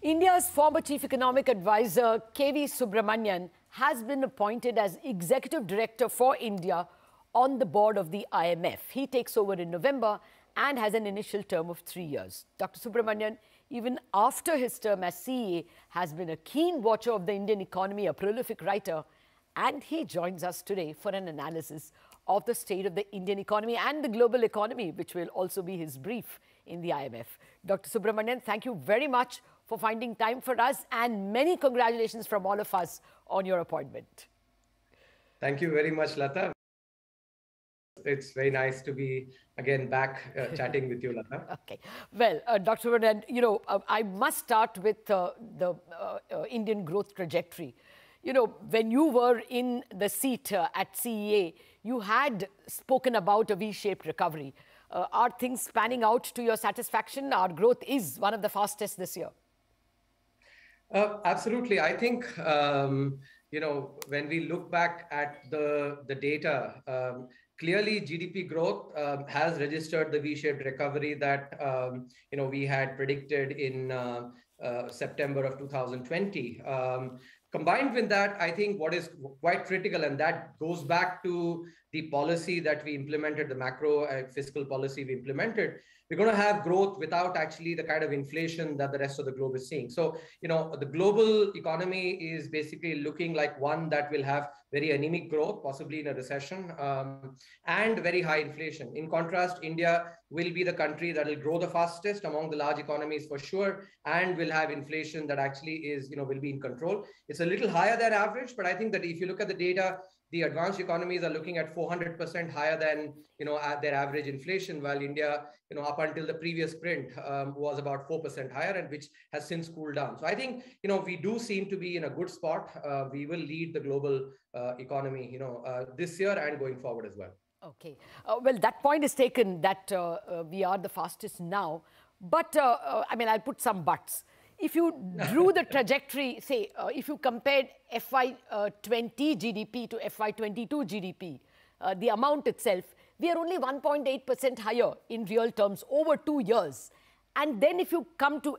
India's former Chief Economic Advisor KV Subramanian has been appointed as Executive Director for India on the board of the IMF. He takes over in November and has an initial term of 3 years. Dr. Subramanian, even after his term as CEA, has been a keen watcher of the Indian economy, a prolific writer, and he joins us today for an analysis of the state of the Indian economy and the global economy, which will also be his brief in the IMF. Dr. Subramanian, thank you very much for finding time for us, and many congratulations from all of us on your appointment. Thank you very much, Lata. It's very nice to be again back chatting with you, Lata. Okay. Well, Dr. Subramanian, I must start with the Indian growth trajectory. When you were in the seat at CEA, you had spoken about a V-shaped recovery. Are things panning out to your satisfaction? Our growth is one of the fastest this year. Absolutely. I think, when we look back at the data, clearly GDP growth has registered the V-shaped recovery that, we had predicted in September of 2020. Combined with that, I think what is quite critical, and that goes back to the policy that we implemented, the macro fiscal policy we implemented, we're going to have growth without actually the kind of inflation that the rest of the globe is seeing. So, the global economy is basically looking like one that will have very anemic growth, possibly in a recession, and very high inflation. In contrast, India will be the country that will grow the fastest among the large economies for sure, and will have inflation that actually is, will be in control. It's a little higher than average, but I think that if you look at the data, the advanced economies are looking at 400% higher than, at their average inflation, while India, up until the previous print was about 4% higher, and which has since cooled down. So I think, we do seem to be in a good spot. We will lead the global economy, this year and going forward as well. Okay. Well, that point is taken that we are the fastest now. But, I'll put some buts. If you drew the trajectory, say, if you compared FY20 GDP to FY22 GDP, the amount itself, we are only 1.8% higher in real terms over 2 years. And then if you come to,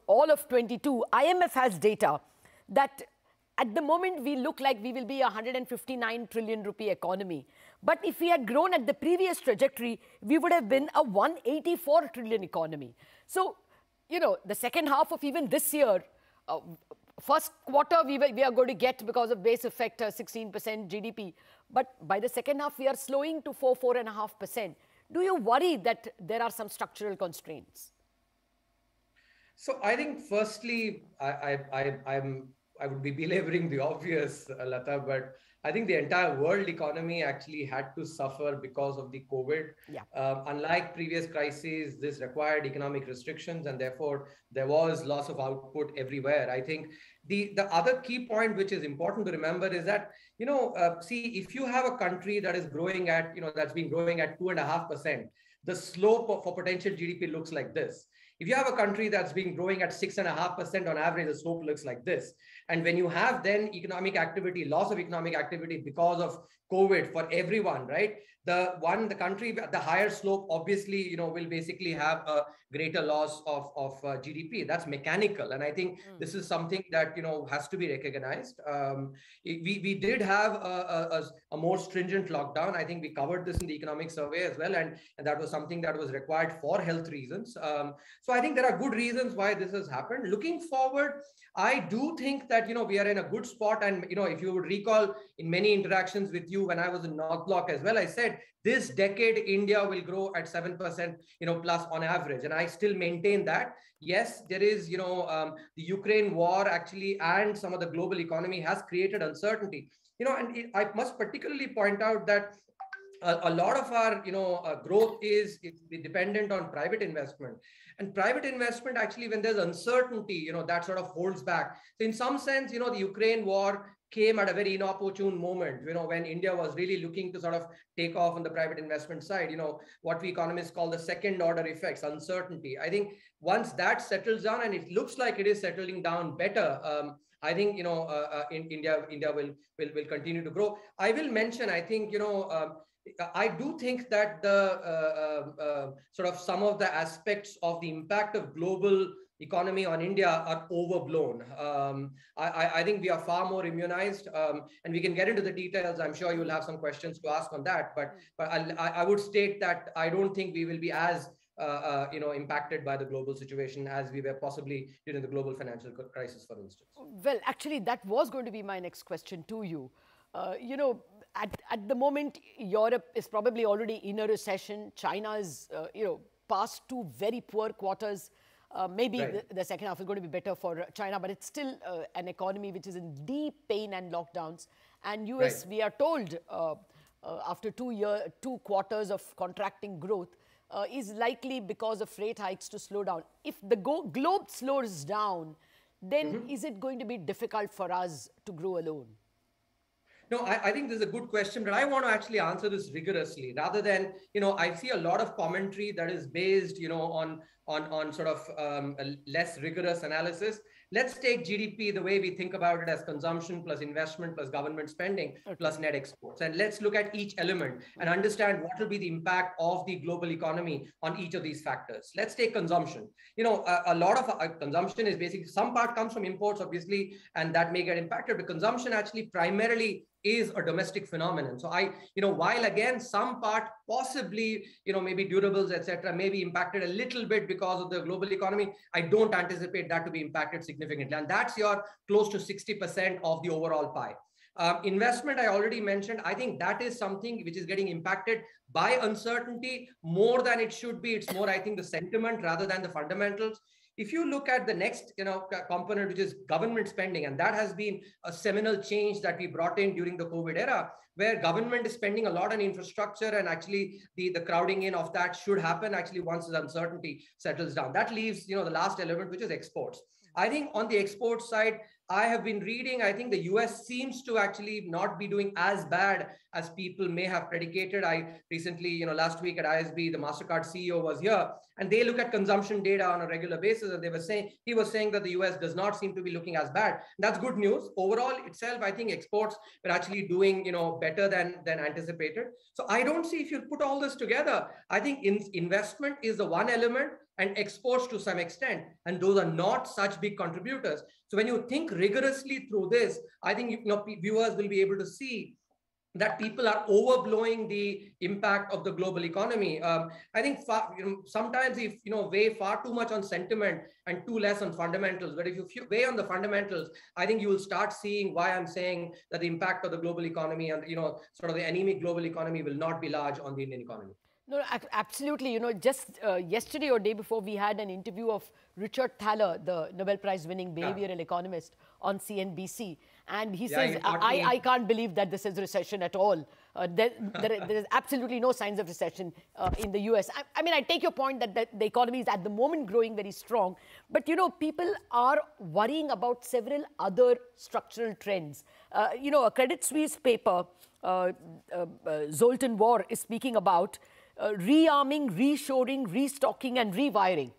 all of 22, IMF has data that at the moment we look like we will be a 159 trillion rupee economy. But if we had grown at the previous trajectory, we would have been a 184 trillion economy. So, the second half of even this year, first quarter we are going to get, because of base effect, 16% GDP. But by the second half, we are slowing to 4.5%. Do you worry that there are some structural constraints? So I think firstly, I would be belaboring the obvious, Lata, but I think the entire world economy actually had to suffer because of the COVID. Yeah. Unlike previous crises, this required economic restrictions, and therefore there was loss of output everywhere. I think the other key point which is important to remember is that, see, if you have a country that is growing at, that's been growing at 2.5%, the slope for potential GDP looks like this. If you have a country that's been growing at 6.5% on average, the slope looks like this. And when you have then economic activity, loss of economic activity because of COVID for everyone, right? The country at the higher slope, obviously, will basically have a greater loss of GDP. That's mechanical. And I think this is something that, has to be recognized. We did have a more stringent lockdown. I think we covered this in the economic survey as well. And that was something that was required for health reasons. So I think there are good reasons why this has happened. Looking forward, I do think that, we are in a good spot. And, if you would recall in many interactions with you when I was in North Block as well, I said, this decade, India will grow at 7%, plus on average. And I still maintain that. Yes, there is, the Ukraine war actually, and some of the global economy has created uncertainty. And I must particularly point out that a lot of our, growth is dependent on private investment. And private investment, actually, when there's uncertainty, that sort of holds back. So in some sense, the Ukraine war came at a very inopportune moment, when India was really looking to sort of take off on the private investment side, what we economists call the second order effects, uncertainty. I think once that settles down, and it looks like it is settling down better, I think, India will continue to grow. I will mention, I think, I do think that the sort of some of the aspects of the impact of global economy on India are overblown. I think we are far more immunized, and we can get into the details. I'm sure you'll have some questions to ask on that, but I would state that I don't think we will be as impacted by the global situation as we were possibly during the global financial crisis, for instance. Well, actually, that was going to be my next question to you. At the moment, Europe is probably already in a recession. China is, past two very poor quarters. Maybe Right. the second half is going to be better for China, but it's still an economy which is in deep pain and lockdowns. And US, Right. we are told, after 2 quarters of contracting growth, is likely because of rate hikes to slow down. If the globe slows down, then is it going to be difficult for us to grow alone? No, I think this is a good question, but I want to actually answer this rigorously rather than, I see a lot of commentary that is based, on sort of a less rigorous analysis. Let's take GDP the way we think about it as consumption plus investment plus government spending plus net exports. And let's look at each element and understand what will be the impact of the global economy on each of these factors. Let's take consumption. A lot of consumption is basically, some part comes from imports, obviously, and that may get impacted, but consumption actually primarily is a domestic phenomenon. So while again, some part possibly, maybe durables, etc., may be impacted a little bit because of the global economy, I don't anticipate that to be impacted significantly. And that's your close to 60% of the overall pie. Investment, I already mentioned. I think that is something which is getting impacted by uncertainty more than it should be. It's more, I think, the sentiment rather than the fundamentals. If you look at the next component, which is government spending, and that has been a seminal change that we brought in during the COVID era, where government is spending a lot on infrastructure, and actually the crowding in of that should happen actually once the uncertainty settles down. That leaves the last element, which is exports. I think on the export side, I have been reading, I think the US seems to actually not be doing as bad as people may have predicated. I recently, last week at ISB, the MasterCard CEO was here, and they look at consumption data on a regular basis, and he was saying that the US does not seem to be looking as bad. That's good news. Overall itself, I think exports are actually doing, better than anticipated. So I don't see, if you put all this together, I think investment is the one element, and exports to some extent, and those are not such big contributors. So when you think rigorously through this, I think viewers will be able to see that people are overblowing the impact of the global economy. I think sometimes if weigh far too much on sentiment and too less on fundamentals, but if you weigh on the fundamentals, I think you will start seeing why I'm saying that the impact of the global economy and sort of the anemic global economy will not be large on the Indian economy. No, absolutely. Just yesterday or day before, we had an interview of Richard Thaler, the Nobel Prize winning behavioral economist, on CNBC. And he says, I can't believe that this is a recession at all. There is absolutely no signs of recession in the US. I mean, I take your point that the economy is at the moment growing very strong. But, people are worrying about several other structural trends. A Credit Suisse paper, Zoltan War, is speaking about rearming, reshoring, restocking, and rewiring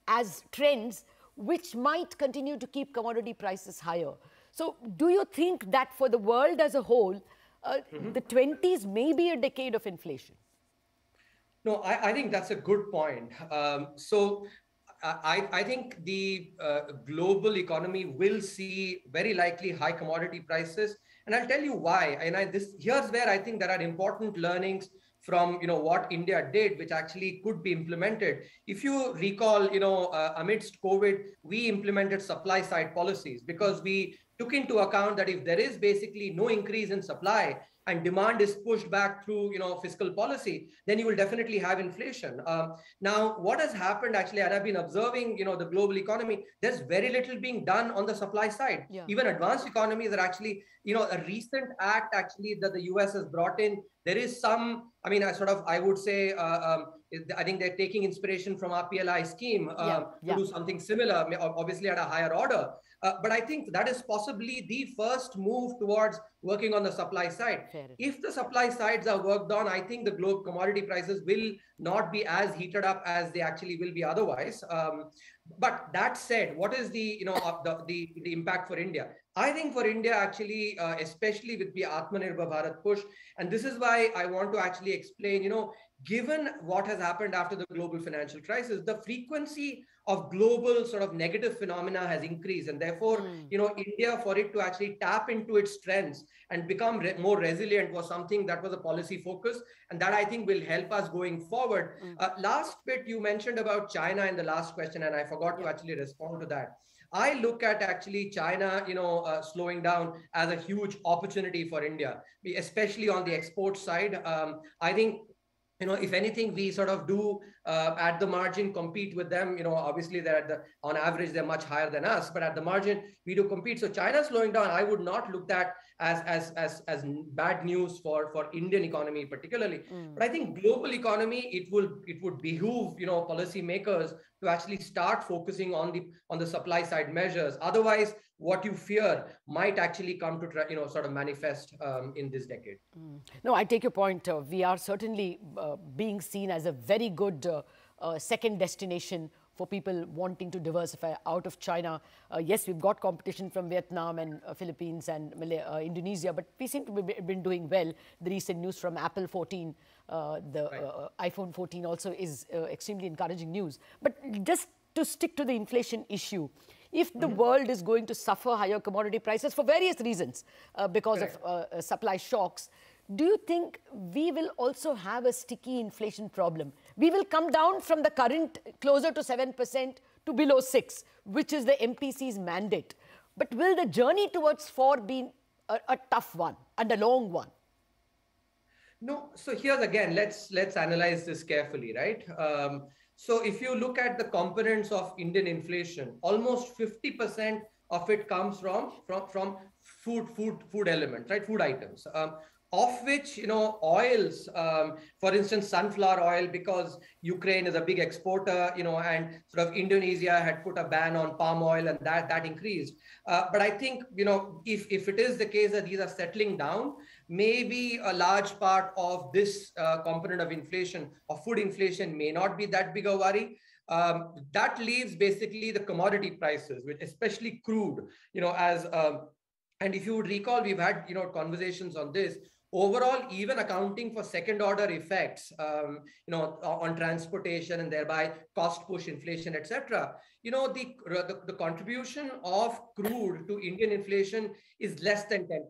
as trends which might continue to keep commodity prices higher. So do you think that for the world as a whole, the 20s may be a decade of inflation? No, I think that's a good point. So I think the global economy will see very likely high commodity prices. And I'll tell you why. And here's where I think there are important learnings from what India did, which actually could be implemented. If you recall, amidst COVID, we implemented supply side policies because we took into account that if there is basically no increase in supply and demand is pushed back through fiscal policy, then you will definitely have inflation. Now, what has happened actually, and I've been observing the global economy, there's very little being done on the supply side. Yeah. Even advanced economies are actually, a recent act actually that the US has brought in. There is some, I would say, I think they're taking inspiration from our PLI scheme to do something similar, obviously at a higher order. But I think that is possibly the first move towards working on the supply side. If the supply sides are worked on, I think the global commodity prices will not be as heated up as they actually will be otherwise. But that said, what is the impact for India? I think for India, actually, especially with the Atmanirbhar Bharat push, and this is why I want to actually explain, given what has happened after the global financial crisis, the frequency of global sort of negative phenomena has increased. And therefore, India, for it to actually tap into its strengths and become more resilient was something that was a policy focus. And that I think will help us going forward. Last bit you mentioned about China in the last question, and I forgot to actually respond to that. I look at actually China, slowing down as a huge opportunity for India, especially on the export side. I think, if anything, we sort of do at the margin compete with them. Obviously they're on average, they're much higher than us, but at the margin we do compete. So China slowing down, I would not look at as bad news for Indian economy particularly. But I think global economy, it would behoove, policymakers to actually start focusing on the supply side measures. Otherwise, what you fear might actually come to sort of manifest in this decade. No, I take your point. We are certainly being seen as a very good second destination for people wanting to diversify out of China. Yes, we've got competition from Vietnam and Philippines and Indonesia, but we seem to have been doing well. The recent news from Apple 14, iPhone 14 also is extremely encouraging news. But just to stick to the inflation issue, if the world is going to suffer higher commodity prices for various reasons because of supply shocks, do you think we will also have a sticky inflation problem? We will come down from the current closer to 7% to below 6%, which is the MPC's mandate. But will the journey towards 4 be a tough one and a long one? No. So here's again, let's analyze this carefully, right? So if you look at the components of Indian inflation, almost 50% of it comes from food elements, right? Food items. Of which, oils, for instance, sunflower oil, because Ukraine is a big exporter, and sort of Indonesia had put a ban on palm oil, and that increased. But I think, if it is the case that these are settling down, maybe a large part of this component of inflation, of food inflation, may not be that big a worry. That leaves basically the commodity prices, which especially crude, and if you would recall, we've had, conversations on this. Overall, even accounting for second order effects, on transportation and thereby cost push inflation, etc., the contribution of crude to Indian inflation is less than 10%.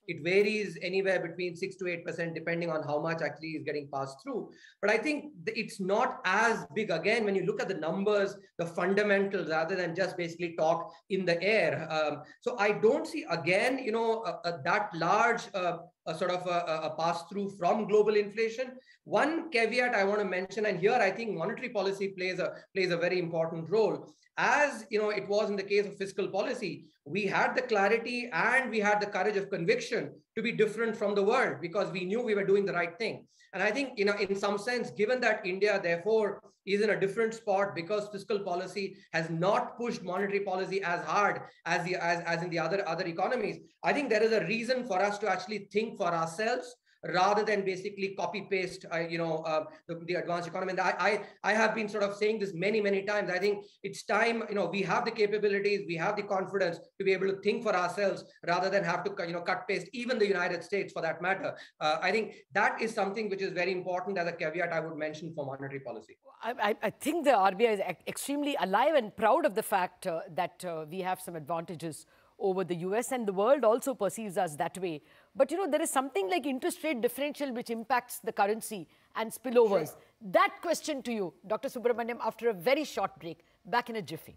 It varies anywhere between 6 to 8%, depending on how much actually is getting passed through. But I think it's not as big, again, when you look at the numbers, the fundamentals, rather than just basically talk in the air. So I don't see, again, that large a pass-through from global inflation. One caveat I want to mention, and here I think monetary policy plays a very important role. As it was in the case of fiscal policy, we had the clarity and we had the courage of conviction to be different from the world because we knew we were doing the right thing. And I think, in some sense, given that India, therefore, is in a different spot because fiscal policy has not pushed monetary policy as hard as in the other economies, I think there is a reason for us to actually think for ourselves rather than basically copy paste, the advanced economy. And I have been sort of saying this many times. I think it's time, we have the capabilities, we have the confidence to be able to think for ourselves rather than have to, cut paste, even the United States for that matter. I think that is something which is very important as a caveat I would mention for monetary policy. I think the RBI is extremely alive and proud of the fact that we have some advantages over the US, and the world also perceives us that way. But there is something like interest rate differential which impacts the currency and spillovers. Sure. That question to you, Dr. Subramanian, after a very short break. Back in a jiffy.